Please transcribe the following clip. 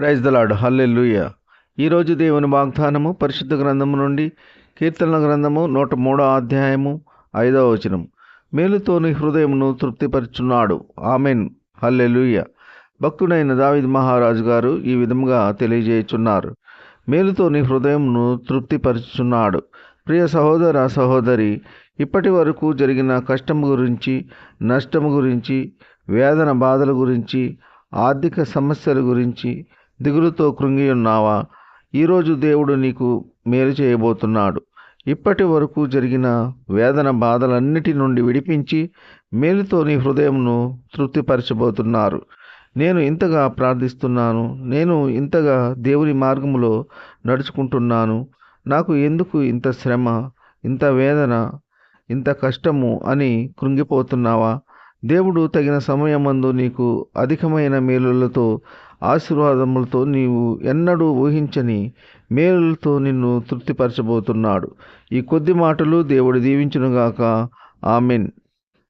Praise the lord. హల్లెలూయా. ఈరోజు దేవుని వాగ్దానము పరిశుద్ధ గ్రంథము నుండి కీర్తనల గ్రంథము 103 అధ్యాయము 5వ వచనం. మేలుతో నీ హృదయమును తృప్తిపరుచున్నాడు. ఆమెన్. హల్లెలూయా. భక్తుడైన దావీదు మహారాజు గారు ఈ విధముగా తెలియజేయుచున్నారు. మేలుతో నీ హృదయమును తృప్తిపరుచున్నాడు. ప్రియ సహోదర సహోదరి, ఇప్పటి వరకు జరిగిన కష్టము గురించి, నష్టము గురించి, వేదన బాధల గురించి, ఆర్థిక సమస్యల గురించి దిగులుతో కృంగి ఉన్నావా? ఈరోజు దేవుడు నీకు మేలు చేయబోతున్నాడు. ఇప్పటి వరకు జరిగిన వేదన బాధలన్నిటి నుండి విడిపించి మేలుతో నీ హృదయంను తృప్తిపరచబోతున్నారు. నేను ఇంతగా ప్రార్థిస్తున్నాను, నేను ఇంతగా దేవుని మార్గములో నడుచుకుంటున్నాను, నాకు ఎందుకు ఇంత శ్రమ, ఇంత వేదన, ఇంత కష్టము అని కృంగిపోతున్నావా? దేవుడు తగిన సమయమందు నీకు అధికమైన మేలులతో, ఆశీర్వాదములతో, నీవు ఎన్నడూ ఊహించని మేలులతో నిన్ను తృప్తిపరచబోతున్నాడు. ఈ కొద్ది మాటలు దేవుడు దీవించునుగాక. ఆమెన్.